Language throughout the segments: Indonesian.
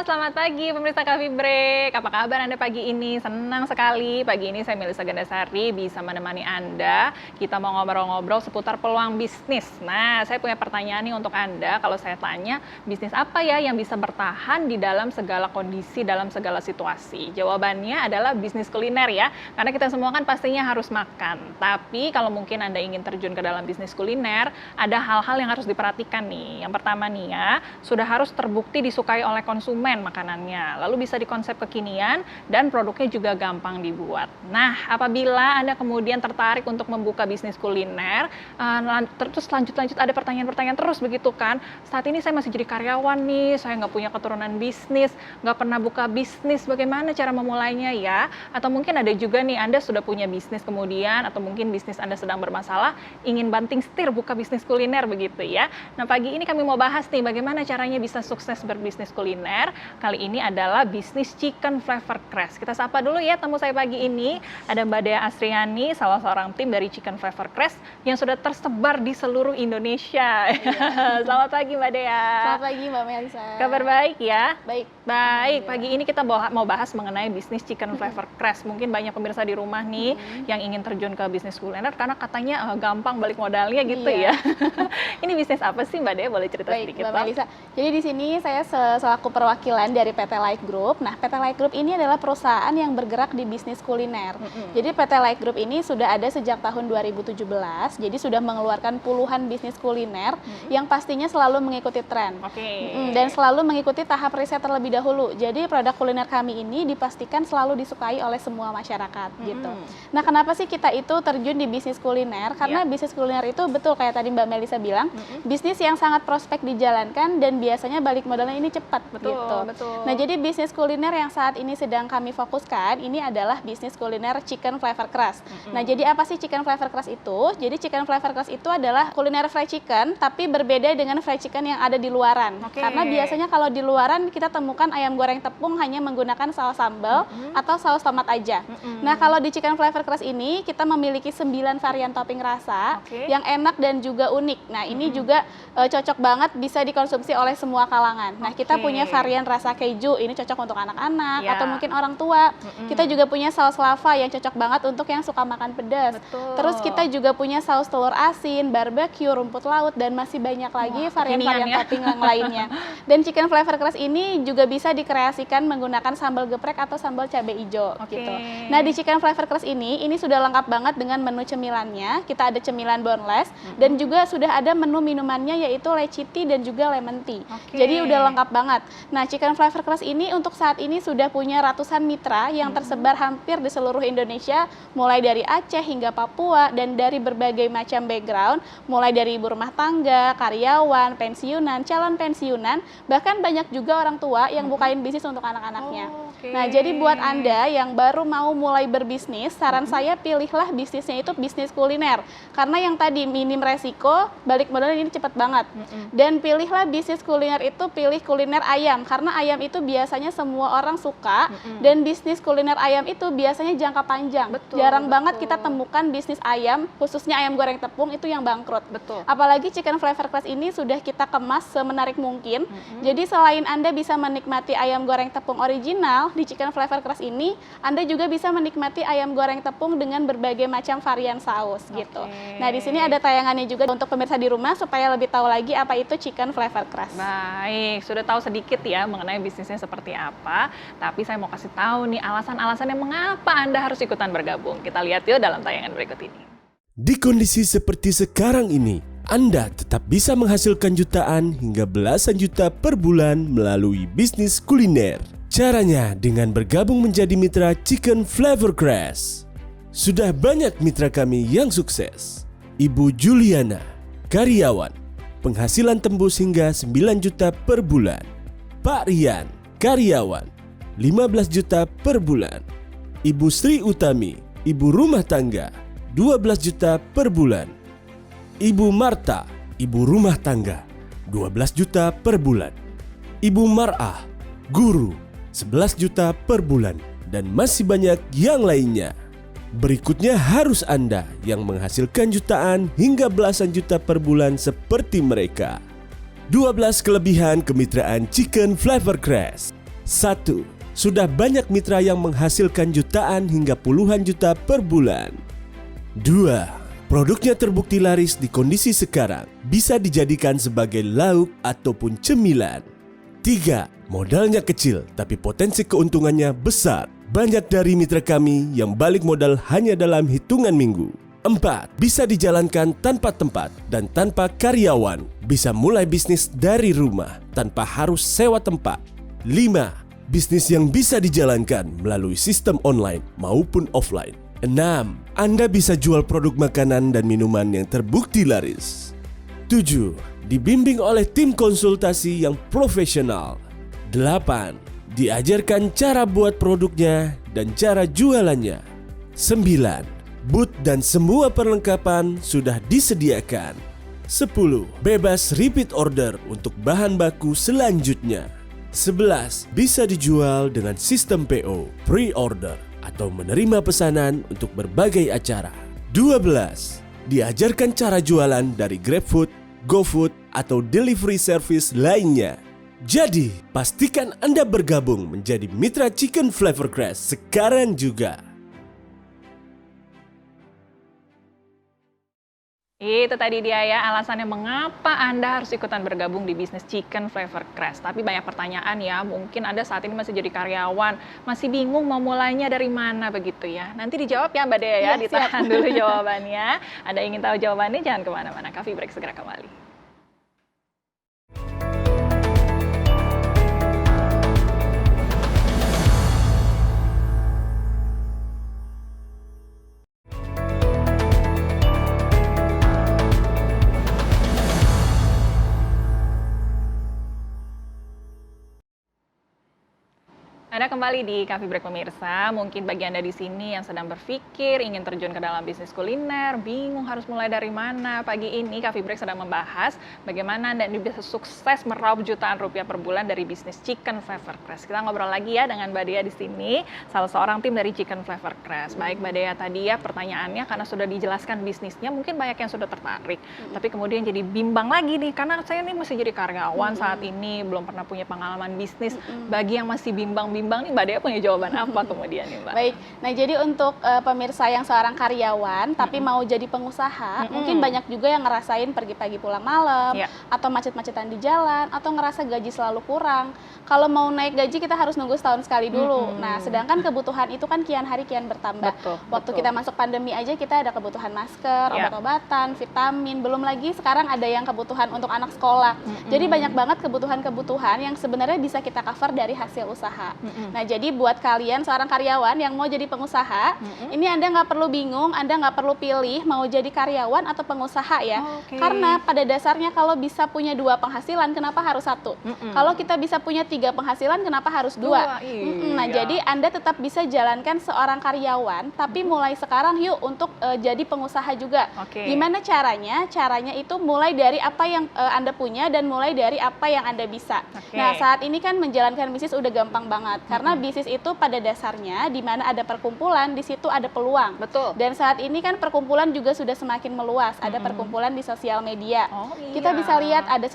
selamat pagi pemirsa Coffee Break. Apa kabar Anda pagi ini? Senang sekali pagi ini saya Melisa Gandasari bisa menemani Anda. Kita mau ngobrol-ngobrol seputar peluang bisnis. Nah, saya punya pertanyaan nih untuk Anda. Kalau saya tanya, bisnis apa ya yang bisa bertahan di dalam segala kondisi, dalam segala situasi? Jawabannya adalah bisnis kuliner ya. Karena kita semua kan pastinya harus makan. Tapi kalau mungkin Anda ingin terjun ke dalam bisnis kuliner, ada hal-hal yang harus diperhatikan nih. Yang pertama nih ya, sudah harus terbukti disukai oleh konsumen makanannya, lalu bisa dikonsep kekinian dan produknya juga gampang dibuat. Nah, apabila Anda kemudian tertarik untuk membuka bisnis kuliner, terus lanjut ada pertanyaan-pertanyaan terus begitu kan, saat ini saya masih jadi karyawan nih, saya nggak punya keturunan bisnis, nggak pernah buka bisnis, bagaimana cara memulainya ya? Atau mungkin ada juga nih, Anda sudah punya bisnis kemudian, atau mungkin bisnis Anda sedang bermasalah, ingin banting setir buka bisnis kuliner begitu ya. Nah, pagi ini kami mau bahas nih, bagaimana caranya bisa sukses berbisnis kuliner. Kali ini adalah bisnis Chicken Flavor Crest. Kita sapa dulu ya tamu saya pagi ini. Ada Mbak Dea Astriani, salah seorang tim dari Chicken Flavor Crest yang sudah tersebar di seluruh Indonesia. Iya. Selamat pagi Mbak Dea. Selamat pagi Mbak Melisa. Kabar baik ya? Baik. Baik, pagi ini kita mau bahas mengenai bisnis Chicken Flavor Crest. Mungkin banyak pemirsa di rumah nih yang ingin terjun ke bisnis kuliner karena katanya gampang balik modalnya gitu ya. Ini bisnis apa sih Mbak Dea? Boleh cerita sedikit Mbak Melisa. Jadi di sini saya selaku perwakilan dari PT Light Group. Nah, PT Light Group ini adalah perusahaan yang bergerak di bisnis kuliner. Jadi PT Light Group ini sudah ada sejak tahun 2017. Jadi sudah mengeluarkan puluhan bisnis kuliner yang pastinya selalu mengikuti tren. Dan selalu mengikuti tahap riset terlebih dahulu. Jadi produk kuliner kami ini dipastikan selalu disukai oleh semua masyarakat gitu. Nah, kenapa sih kita itu terjun di bisnis kuliner? Karena bisnis kuliner itu betul kayak tadi Mbak Melisa bilang, bisnis yang sangat prospek dijalankan dan biasanya balik modalnya ini cepat gitu. Nah, jadi bisnis kuliner yang saat ini sedang kami fokuskan ini adalah bisnis kuliner Chicken Flavor Crest. Nah, jadi apa sih Chicken Flavor Crest itu? Jadi Chicken Flavor Crest itu adalah kuliner fried chicken tapi berbeda dengan fried chicken yang ada di luaran. Karena biasanya kalau di luaran kita temukan ayam goreng tepung hanya menggunakan saus sambal atau saus tomat aja. Nah, kalau di Chicken Flavor Crest ini kita memiliki 9 varian topping rasa yang enak dan juga unik. Nah, ini juga cocok banget bisa dikonsumsi oleh semua kalangan. Nah, kita punya varian rasa keju, ini cocok untuk anak-anak atau mungkin orang tua. Kita juga punya saus lava yang cocok banget untuk yang suka makan pedas. Terus kita juga punya saus telur asin, barbecue, rumput laut, dan masih banyak lagi varian-varian topping yang lainnya. Dan Chicken Flavor Crest ini juga bisa dikreasikan menggunakan sambal geprek atau sambal cabai hijau gitu. Nah, di Chicken Flavor Crest ini sudah lengkap banget dengan menu cemilannya. Kita ada cemilan boneless dan juga sudah ada menu minumannya yaitu lychee tea dan juga lemon tea. Jadi udah lengkap banget. Nah, Chicken Flavor Crest ini untuk saat ini sudah punya ratusan mitra yang tersebar hampir di seluruh Indonesia, mulai dari Aceh hingga Papua dan dari berbagai macam background, mulai dari ibu rumah tangga, karyawan, pensiunan, calon pensiunan, bahkan banyak juga orang tua yang bukain bisnis untuk anak-anaknya. Nah, jadi buat Anda yang baru mau mulai berbisnis, saran saya pilihlah bisnisnya itu bisnis kuliner. Karena yang tadi minim resiko, balik modalnya ini cepat banget. Dan pilihlah bisnis kuliner itu pilih kuliner ayam, karena ayam itu biasanya semua orang suka, dan bisnis kuliner ayam itu biasanya jangka panjang. Jarang banget kita temukan bisnis ayam, khususnya ayam goreng tepung itu yang bangkrut. Apalagi Chicken Flavor Crest ini sudah kita kemas semenarik mungkin. Jadi selain Anda bisa menikmati ayam goreng tepung original, di Chicken Flavor Crest ini Anda juga bisa menikmati ayam goreng tepung dengan berbagai macam varian saus gitu. Nah, di sini ada tayangannya juga untuk pemirsa di rumah supaya lebih tahu lagi apa itu Chicken Flavor Crest. Baik, sudah tahu sedikit ya mengenai bisnisnya seperti apa. Tapi saya mau kasih tahu nih alasan-alasannya mengapa Anda harus ikutan bergabung. Kita lihat yuk dalam tayangan berikut ini. Di kondisi seperti sekarang ini, Anda tetap bisa menghasilkan jutaan hingga belasan juta per bulan melalui bisnis kuliner. Caranya dengan bergabung menjadi mitra Chicken Flavor Crest. Sudah banyak mitra kami yang sukses. Ibu Juliana, karyawan, penghasilan tembus hingga 9 juta per bulan. Pak Rian, karyawan, 15 juta per bulan. Ibu Sri Utami, ibu rumah tangga, 12 juta per bulan. Ibu Marta, ibu rumah tangga, 12 juta per bulan. Ibu Mar'ah, guru, 11 juta per bulan. Dan masih banyak yang lainnya. Berikutnya harus Anda yang menghasilkan jutaan hingga belasan juta per bulan seperti mereka. 12 kelebihan kemitraan Chicken Flavor Crest. 1. Sudah banyak mitra yang menghasilkan jutaan hingga puluhan juta per bulan. 2. Produknya terbukti laris di kondisi sekarang, bisa dijadikan sebagai lauk ataupun cemilan. 3. Modalnya kecil, tapi potensi keuntungannya besar. Banyak dari mitra kami yang balik modal hanya dalam hitungan minggu. 4. Bisa dijalankan tanpa tempat dan tanpa karyawan. Bisa mulai bisnis dari rumah, tanpa harus sewa tempat. 5. Bisnis yang bisa dijalankan melalui sistem online maupun offline. 6. Anda bisa jual produk makanan dan minuman yang terbukti laris. 7. Dibimbing oleh tim konsultasi yang profesional. 8. Diajarkan cara buat produknya dan cara jualannya. 9. Booth dan semua perlengkapan sudah disediakan. 10. Bebas repeat order untuk bahan baku selanjutnya. 11. Bisa dijual dengan sistem PO, pre-order, atau menerima pesanan untuk berbagai acara. 12. Diajarkan cara jualan dari GrabFood, GoFood, atau delivery service lainnya. Jadi, pastikan Anda bergabung menjadi mitra Chicken Flavor Crash sekarang juga. Itu tadi dia ya alasannya mengapa Anda harus ikutan bergabung di bisnis Chicken Flavor Crash. Tapi banyak pertanyaan ya, mungkin Anda saat ini masih jadi karyawan, masih bingung mau mulainya dari mana begitu ya. Nanti dijawab ya Mbak Dea ya, ditahan dulu jawabannya. Anda ingin tahu jawabannya, jangan kemana-mana. Coffee Break segera kembali. Anda kembali di Coffee Break pemirsa. Mungkin bagi Anda di sini yang sedang berpikir ingin terjun ke dalam bisnis kuliner, bingung harus mulai dari mana. Pagi ini Coffee Break sedang membahas bagaimana Anda bisa sukses meraup jutaan rupiah per bulan dari bisnis Chicken Flavor Crash. Kita ngobrol lagi ya dengan Mbak Dea di sini, salah seorang tim dari Chicken Flavor Crash. Baik Mbak Dea, tadi ya pertanyaannya karena sudah dijelaskan bisnisnya, mungkin banyak yang sudah tertarik. Tapi kemudian jadi bimbang lagi nih, karena saya ini masih jadi karyawan saat ini, belum pernah punya pengalaman bisnis. Bagi yang masih bimbang-bimbang nih, Mbak Dea punya jawaban apa kemudian nih Mbak? Baik, nah jadi untuk pemirsa yang seorang karyawan tapi mau jadi pengusaha, mungkin banyak juga yang ngerasain pergi pagi pulang malam, atau macet-macetan di jalan, atau ngerasa gaji selalu kurang. Kalau mau naik gaji kita harus nunggu setahun sekali dulu. Nah, sedangkan kebutuhan itu kan kian hari kian bertambah. Waktu kita masuk pandemi aja kita ada kebutuhan masker, obat-obatan, vitamin, belum lagi sekarang ada yang kebutuhan untuk anak sekolah. Jadi banyak banget kebutuhan-kebutuhan yang sebenarnya bisa kita cover dari hasil usaha. Nah, jadi buat kalian seorang karyawan yang mau jadi pengusaha, ini Anda nggak perlu bingung, Anda nggak perlu pilih mau jadi karyawan atau pengusaha ya. Karena pada dasarnya kalau bisa punya 2 penghasilan, kenapa harus 1? Kalau kita bisa punya 3 penghasilan, kenapa harus 2? Nah, jadi Anda tetap bisa jalankan seorang karyawan, tapi mulai sekarang yuk untuk jadi pengusaha juga. Gimana caranya? Caranya itu mulai dari apa yang Anda punya dan mulai dari apa yang Anda bisa. Nah, saat ini kan menjalankan bisnis udah gampang banget. Karena bisnis itu pada dasarnya di mana ada perkumpulan, di situ ada peluang. Betul. Dan saat ini kan perkumpulan juga sudah semakin meluas. Ada perkumpulan di sosial media. Kita bisa lihat ada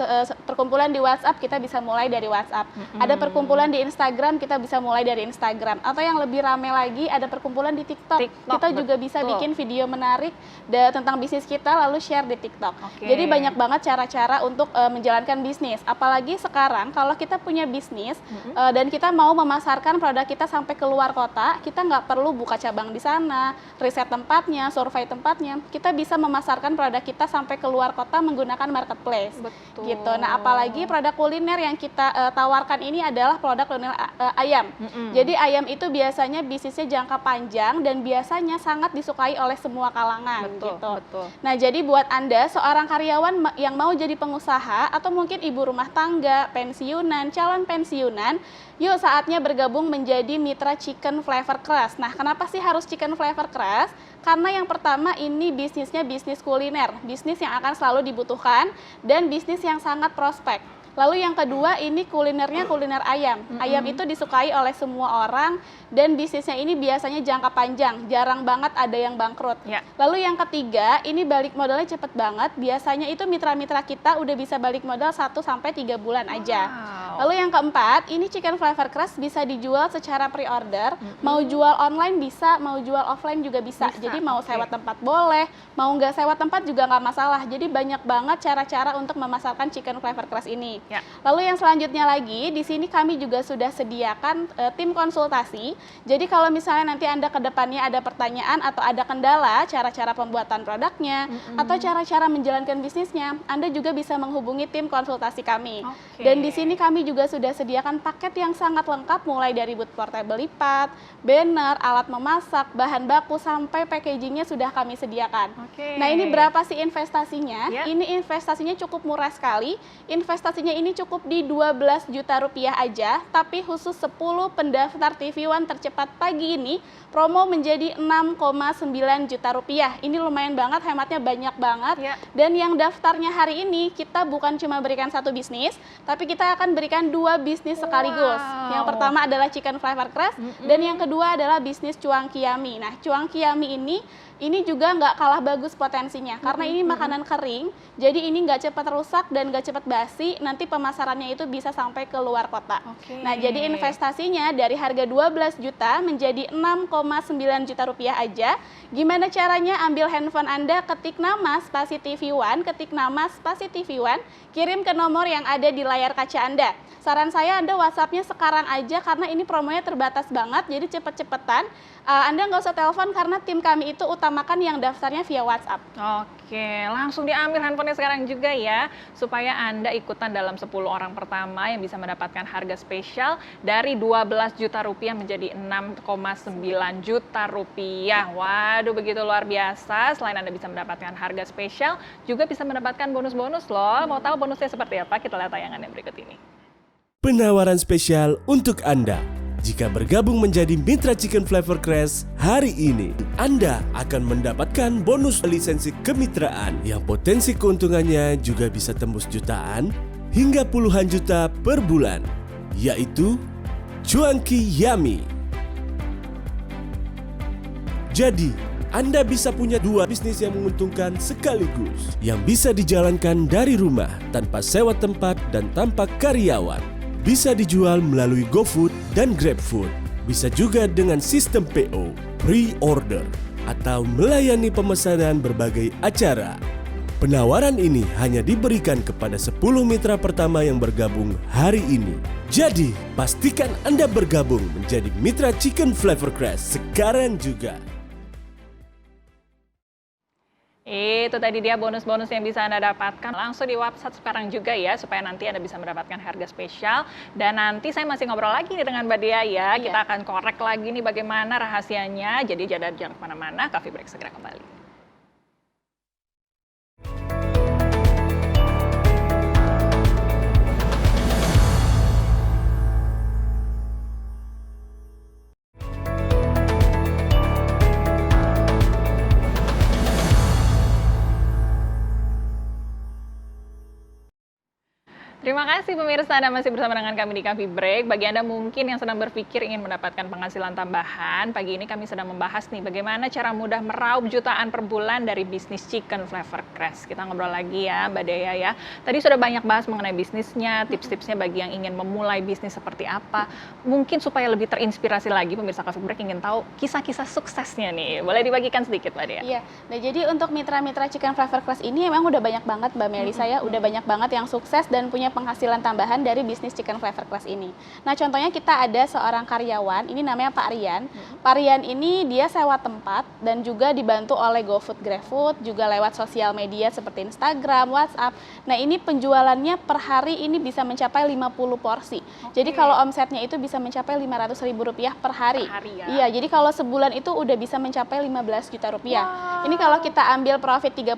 perkumpulan di WhatsApp, kita bisa mulai dari WhatsApp. Ada perkumpulan di Instagram, kita bisa mulai dari Instagram. Atau yang lebih ramai lagi, ada perkumpulan di TikTok. Kita juga bisa bikin video menarik tentang bisnis kita lalu share di TikTok. Jadi banyak banget cara-cara untuk menjalankan bisnis. Apalagi sekarang kalau kita punya bisnis dan kita mau memasarkan produk kita sampai keluar kota, kita nggak perlu buka cabang di sana, riset tempatnya, survei tempatnya. Kita bisa memasarkan produk kita sampai keluar kota menggunakan marketplace. Gitu. Nah, apalagi produk kuliner yang kita tawarkan ini adalah produk kuliner ayam. Jadi ayam itu biasanya bisnisnya jangka panjang dan biasanya sangat disukai oleh semua kalangan. Nah, jadi buat Anda seorang karyawan yang mau jadi pengusaha atau mungkin ibu rumah tangga, pensiunan, calon pensiunan, yuk saatnya bergabung menjadi mitra Chicken Flavor Crash. Nah, kenapa sih harus Chicken Flavor Crash? Karena yang pertama ini bisnisnya bisnis kuliner, bisnis yang akan selalu dibutuhkan dan bisnis yang sangat prospek. Lalu yang kedua ini kulinernya kuliner ayam. Ayam itu disukai oleh semua orang dan bisnisnya ini biasanya jangka panjang, jarang banget ada yang bangkrut. Ya. Lalu yang ketiga ini balik modalnya cepet banget, biasanya itu mitra-mitra kita udah bisa balik modal 1-3 bulan aja. Wow. Lalu yang keempat, ini chicken flavor crust bisa dijual secara pre-order, mau jual online bisa, mau jual offline juga bisa. Jadi mau sewa tempat boleh, mau nggak sewa tempat juga nggak masalah. Jadi banyak banget cara-cara untuk memasarkan chicken flavor crust ini. Ya. Lalu yang selanjutnya lagi, di sini kami juga sudah sediakan tim konsultasi. Jadi kalau misalnya nanti Anda ke depannya ada pertanyaan atau ada kendala, cara-cara pembuatan produknya, atau cara-cara menjalankan bisnisnya, Anda juga bisa menghubungi tim konsultasi kami. Dan di sini kami juga sudah sediakan paket yang sangat lengkap, mulai dari boot portable lipat, banner, alat memasak, bahan baku, sampai packagingnya sudah kami sediakan. Nah ini berapa sih investasinya? Ya. Ini investasinya cukup murah sekali. Investasinya ini cukup di 12 juta rupiah aja, tapi khusus 10 pendaftar TV One tercepat pagi ini, promo menjadi 6,9 juta rupiah. Ini lumayan banget, hematnya banyak banget. Ya. Dan yang daftarnya hari ini, kita bukan cuma berikan 1 bisnis, tapi kita akan berikan 2 bisnis sekaligus. Wow. Yang pertama adalah chicken flavor crust, dan yang kedua adalah bisnis cuangki yummy. Nah, cuangki yummy ini juga nggak kalah bagus potensinya, karena ini makanan kering, jadi ini nggak cepat rusak dan nggak cepat basi, nanti pemasarannya itu bisa sampai ke luar kota. Nah, jadi investasinya dari harga 12 juta menjadi 6,9 juta rupiah aja. Gimana caranya? Ambil handphone Anda, ketik nama spasi TV One, ketik nama spasi TV One, kirim ke nomor yang ada di layar kaca Anda. Saran saya Anda WhatsApp-nya sekarang aja, karena ini promonya terbatas banget, jadi cepet-cepetan. Anda nggak usah telepon, karena tim kami itu utamakan yang daftarnya via WhatsApp. Oke, langsung diambil handphonenya sekarang juga ya, supaya Anda ikutan dalam 10 orang pertama yang bisa mendapatkan harga spesial dari 12 juta rupiah menjadi 6,9 juta rupiah. Waduh, begitu luar biasa. Selain Anda bisa mendapatkan harga spesial, juga bisa mendapatkan bonus-bonus loh. Mau tahu bonusnya seperti apa? Kita lihat tayangan yang berikut ini. Penawaran spesial untuk Anda. Jika bergabung menjadi Mitra Chicken Flavor Crust hari ini, Anda akan mendapatkan bonus lisensi kemitraan yang potensi keuntungannya juga bisa tembus jutaan hingga puluhan juta per bulan, yaitu Cuangki Yummy. Jadi, Anda bisa punya 2 bisnis yang menguntungkan sekaligus, yang bisa dijalankan dari rumah tanpa sewa tempat dan tanpa karyawan. Bisa dijual melalui GoFood dan GrabFood. Bisa juga dengan sistem PO, pre-order, atau melayani pemesanan berbagai acara. Penawaran ini hanya diberikan kepada 10 mitra pertama yang bergabung hari ini. Jadi, pastikan Anda bergabung menjadi Mitra Chicken Flavor Crust sekarang juga. Itu tadi dia bonus-bonus yang bisa Anda dapatkan. Langsung di WhatsApp sekarang juga ya, supaya nanti Anda bisa mendapatkan harga spesial. Dan nanti saya masih ngobrol lagi nih dengan Mbak Dea ya. Kita akan korek lagi nih bagaimana rahasianya. Jadi jangan kemana-mana, Coffee Break segera kembali. Terima kasih pemirsa, Anda masih bersama dengan kami di Coffee Break. Bagi Anda mungkin yang sedang berpikir ingin mendapatkan penghasilan tambahan, pagi ini kami sedang membahas nih bagaimana cara mudah meraup jutaan per bulan dari bisnis Chicken Flavor Crust. Kita ngobrol lagi ya Mbak Dea ya. Tadi sudah banyak bahas mengenai bisnisnya, tips-tipsnya bagi yang ingin memulai bisnis seperti apa. Mungkin supaya lebih terinspirasi lagi pemirsa Coffee Break ingin tahu kisah-kisah suksesnya nih. Boleh dibagikan sedikit Mbak Dea? Iya, nah jadi untuk mitra-mitra Chicken Flavor Crust ini memang udah banyak banget Mbak Melisa ya, udah banyak banget yang sukses dan punya penghasilan tambahan dari bisnis Chicken Flavor Crust ini. Nah contohnya kita ada seorang karyawan, ini namanya Pak Rian. Pak Rian ini dia sewa tempat dan juga dibantu oleh GoFood, GrabFood, juga lewat sosial media seperti Instagram, WhatsApp. Nah ini penjualannya per hari ini bisa mencapai 50 porsi. Jadi kalau omsetnya itu bisa mencapai Rp500.000 per hari. Ya? Iya, jadi kalau sebulan itu udah bisa mencapai 15 juta rupiah. Wow. Ini kalau kita ambil profit 30%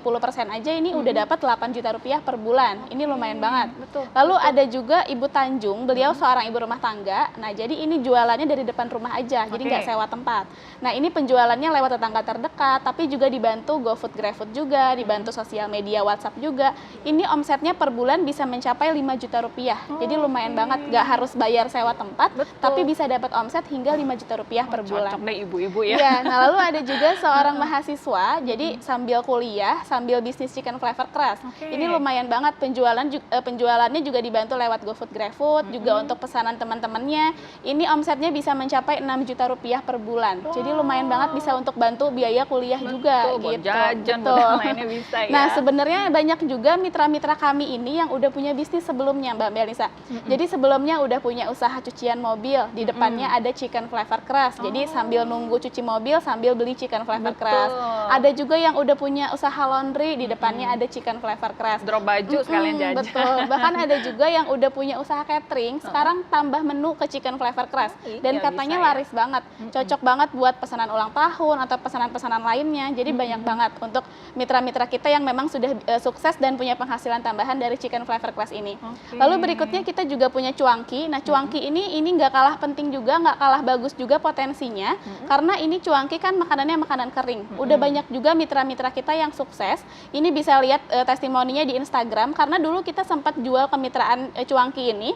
aja ini udah dapat 8 juta rupiah per bulan. Ini lumayan banget. Betul. Lalu ada juga Ibu Tanjung, beliau seorang ibu rumah tangga. Nah, jadi ini jualannya dari depan rumah aja, jadi nggak sewa tempat. Nah, ini penjualannya lewat tetangga terdekat, tapi juga dibantu GoFood, GrabFood juga, dibantu sosial media WhatsApp juga. Ini omsetnya per bulan bisa mencapai 5 juta rupiah. Jadi lumayan banget, nggak harus bayar sewa tempat, tapi bisa dapat omset hingga 5 juta rupiah per bulan. Cocok deh ibu-ibu ya. Iya, nah lalu ada juga seorang mahasiswa, jadi sambil kuliah, sambil bisnis chicken flavor crust. Ini lumayan banget penjualannya juga dibantu lewat GoFood, GrabFood, juga untuk pesanan teman-temannya. Ini omsetnya bisa mencapai 6 juta rupiah per bulan. Jadi lumayan banget bisa untuk bantu biaya kuliah juga buat gitu. jajan, buat lainnya bisa ya. Nah, sebenarnya banyak juga mitra-mitra kami ini yang udah punya bisnis sebelumnya, Mbak Melisa. Jadi sebelumnya udah punya usaha cucian mobil, di depannya ada chicken flavor crust. Jadi sambil nunggu cuci mobil sambil beli chicken flavor crust. Ada juga yang udah punya usaha laundry, di depannya ada chicken flavor crust. Drop baju sekalian jajan. Betul. Bahkan ada juga yang udah punya usaha catering, sekarang tambah menu ke chicken flavor crust. Dan katanya laris banget. Cocok banget buat pesanan ulang tahun atau pesanan-pesanan lainnya. Jadi banyak banget untuk mitra-mitra kita yang memang sudah sukses dan punya penghasilan tambahan dari chicken flavor crust ini. Lalu berikutnya kita juga punya cuangki. Nah, cuangki ini nggak kalah penting juga, nggak kalah bagus juga potensinya, karena ini cuangki kan makanannya makanan kering. Udah banyak juga mitra-mitra kita yang sukses. Ini bisa lihat testimoninya di Instagram, karena dulu kita sempat jual kemitraan cuangki ini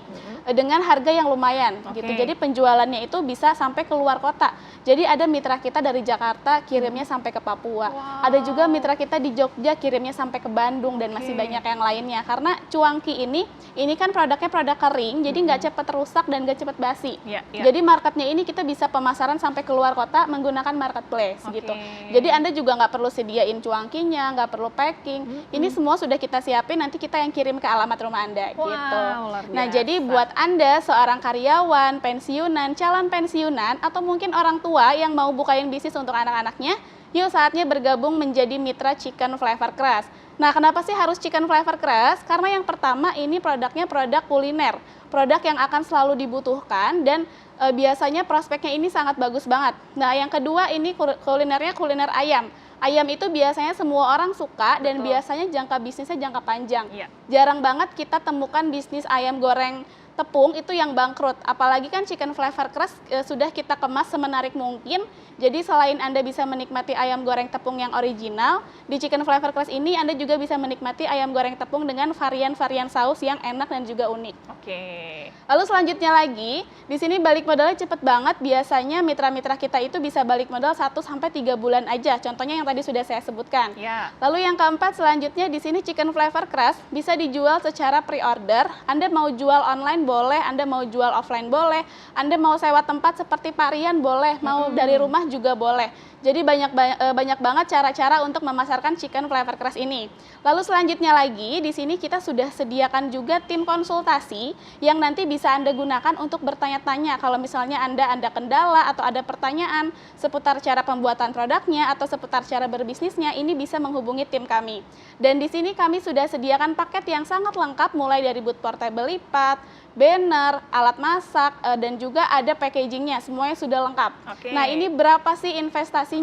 dengan harga yang lumayan gitu. Jadi penjualannya itu bisa sampai keluar kota. Jadi ada mitra kita dari Jakarta kirimnya sampai ke Papua. Ada juga mitra kita di Jogja kirimnya sampai ke Bandung dan masih banyak yang lainnya. Karena cuangki ini kan produknya produk kering, jadi nggak cepat rusak dan nggak cepat basi. Jadi marketnya ini kita bisa pemasaran sampai keluar kota menggunakan marketplace gitu. Jadi Anda juga nggak perlu sediain cuangkinya, nggak perlu packing. Ini semua sudah kita siapin, nanti kita yang kirim ke alamat rumah Anda gitu. Nah, jadi buat Anda seorang karyawan, pensiunan, calon pensiunan, atau mungkin orang tua yang mau bukain bisnis untuk anak-anaknya, yuk saatnya bergabung menjadi mitra Chicken Flavor Crust. Nah, kenapa sih harus Chicken Flavor Crust? Karena yang pertama ini produknya produk kuliner, produk yang akan selalu dibutuhkan dan biasanya prospeknya ini sangat bagus banget. Nah, yang kedua ini kulinernya kuliner ayam. Ayam itu biasanya semua orang suka dan biasanya jangka bisnisnya jangka panjang. Jarang banget kita temukan bisnis ayam goreng tepung itu yang bangkrut. Apalagi kan Chicken Flavor Crust sudah kita kemas semenarik mungkin. Jadi selain Anda bisa menikmati ayam goreng tepung yang original, di Chicken Flavor Crust ini Anda juga bisa menikmati ayam goreng tepung dengan varian-varian saus yang enak dan juga unik. Lalu selanjutnya lagi, di sini balik modalnya cepet banget. Biasanya mitra-mitra kita itu bisa balik modal 1 sampai 3 bulan aja. Contohnya yang tadi sudah saya sebutkan. Lalu yang keempat selanjutnya di sini Chicken Flavor Crust bisa dijual secara pre-order. Anda mau jual online boleh, Anda mau jual offline boleh, Anda mau sewa tempat seperti Pak Rian boleh, mau dari rumah juga boleh. Jadi banyak banget cara-cara untuk memasarkan Chicken Flavor Crust ini. Lalu selanjutnya lagi, di sini kita sudah sediakan juga tim konsultasi yang nanti bisa Anda gunakan untuk bertanya-tanya. Kalau misalnya Anda kendala atau ada pertanyaan seputar cara pembuatan produknya atau seputar cara berbisnisnya, ini bisa menghubungi tim kami. Dan di sini kami sudah sediakan paket yang sangat lengkap, mulai dari booth portable lipat, banner, alat masak, dan juga ada packagingnya, semuanya sudah lengkap. Nah, ini berapa sih investasinya?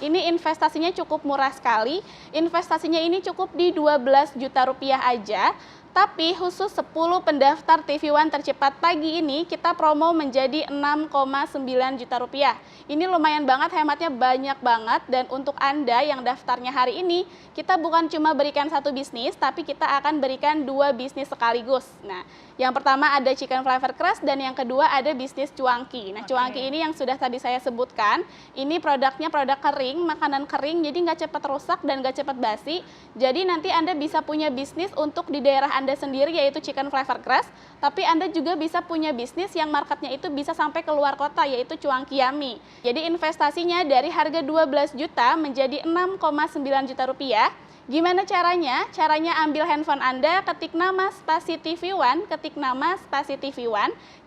Ini investasinya cukup murah sekali. Investasinya ini cukup di 12 juta rupiah aja. Tapi khusus 10 pendaftar TV One tercepat pagi ini kita promo menjadi 6,9 juta rupiah. Ini lumayan banget, hematnya banyak banget. Dan untuk Anda yang daftarnya hari ini, kita bukan cuma berikan 1 bisnis, tapi kita akan berikan 2 bisnis sekaligus. Nah, yang pertama ada Chicken Flavor Crust dan yang kedua ada bisnis cuangki. Nah, cuangki ini yang sudah tadi saya sebutkan, ini produknya produk kering, makanan kering, jadi nggak cepat rusak dan nggak cepat basi. Jadi nanti Anda bisa punya bisnis untuk di daerah Anda sendiri, yaitu Chicken Flavor Crust, tapi Anda juga bisa punya bisnis yang marketnya itu bisa sampai keluar kota, yaitu cuangki yummy. Jadi investasinya dari harga 12 juta menjadi 6,9 juta rupiah. Gimana caranya? Caranya ambil handphone Anda, ketik nama spasi TV One,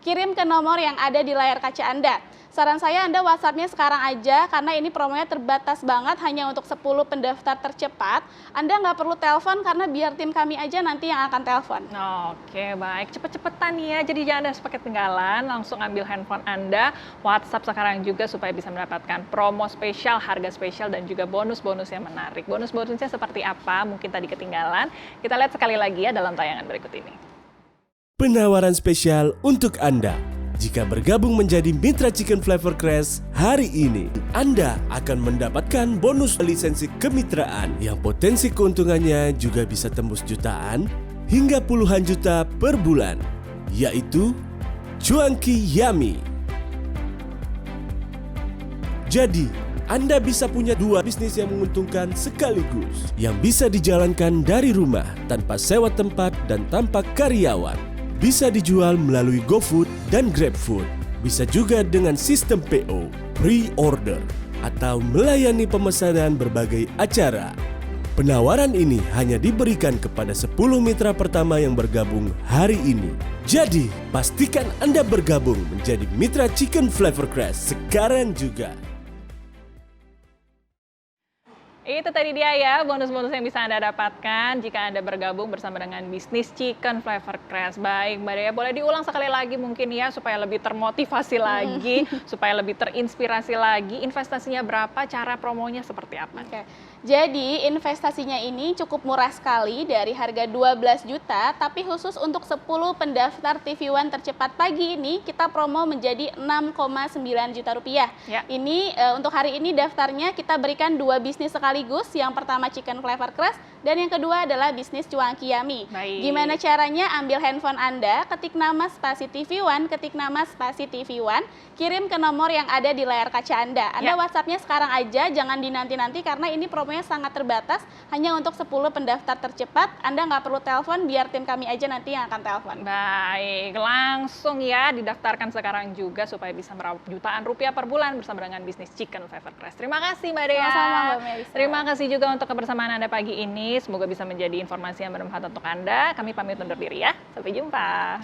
kirim ke nomor yang ada di layar kaca Anda. Saran saya Anda WhatsApp-nya sekarang aja, karena ini promonya terbatas banget, hanya untuk 10 pendaftar tercepat. Anda nggak perlu telepon, karena biar tim kami aja nanti yang akan telepon. Oke, baik. Cepet-cepetan ya, jadi jangan ada sepaket ketinggalan, langsung ambil handphone Anda, WhatsApp sekarang juga supaya bisa mendapatkan promo spesial, harga spesial, dan juga bonus-bonus yang menarik. Bonus-bonusnya seperti apa? Mungkin tadi ketinggalan. Kita lihat sekali lagi ya dalam tayangan berikut ini. Penawaran spesial untuk Anda. Jika bergabung menjadi Mitra Chicken Flavor Crash hari ini, Anda akan mendapatkan bonus lisensi kemitraan yang potensi keuntungannya juga bisa tembus jutaan hingga puluhan juta per bulan, yaitu Cuanki Yummy. Jadi, Anda bisa punya dua bisnis yang menguntungkan sekaligus, yang bisa dijalankan dari rumah tanpa sewa tempat dan tanpa karyawan. Bisa dijual melalui GoFood dan GrabFood. Bisa juga dengan sistem PO, pre-order, atau melayani pemesanan berbagai acara. Penawaran ini hanya diberikan kepada 10 mitra pertama yang bergabung hari ini. Jadi, pastikan Anda bergabung menjadi Mitra Chicken Flavor Crash sekarang juga. Itu tadi dia ya, bonus-bonus yang bisa Anda dapatkan jika Anda bergabung bersama dengan bisnis Chicken Flavor Crash. Baik, Mbak Dea, boleh diulang sekali lagi mungkin ya, supaya lebih termotivasi lagi, supaya lebih terinspirasi lagi. Investasinya berapa, cara promonya seperti apa? Oke. Jadi investasinya ini cukup murah sekali dari harga 12 juta, tapi khusus untuk 10 pendaftar TV One tercepat pagi ini kita promo menjadi 6,9 juta rupiah. Ya. Ini untuk hari ini daftarnya kita berikan dua bisnis sekaligus. Yang pertama Chicken Flavor Crash dan yang kedua adalah bisnis Cuanki Yummy. Baik. Gimana caranya? Ambil handphone Anda, ketik nama spasi TV One, ketik nama spasi TV One, kirim ke nomor yang ada di layar kaca Anda. Anda Ya. WhatsApp-nya sekarang aja, jangan dinanti-nanti karena ini promonya sangat terbatas, hanya untuk 10 pendaftar tercepat. Anda nggak perlu telepon, biar tim kami aja nanti yang akan telepon. Baik, langsung ya didaftarkan sekarang juga supaya bisa meraup jutaan rupiah per bulan bersama dengan bisnis Chicken Flavor Crash. Terima kasih Mbak Dea. Sama-sama, Mbak Melisa. Terima kasih juga untuk kebersamaan Anda pagi ini. Semoga bisa menjadi informasi yang bermanfaat untuk Anda. Kami pamit undur diri ya. Sampai jumpa.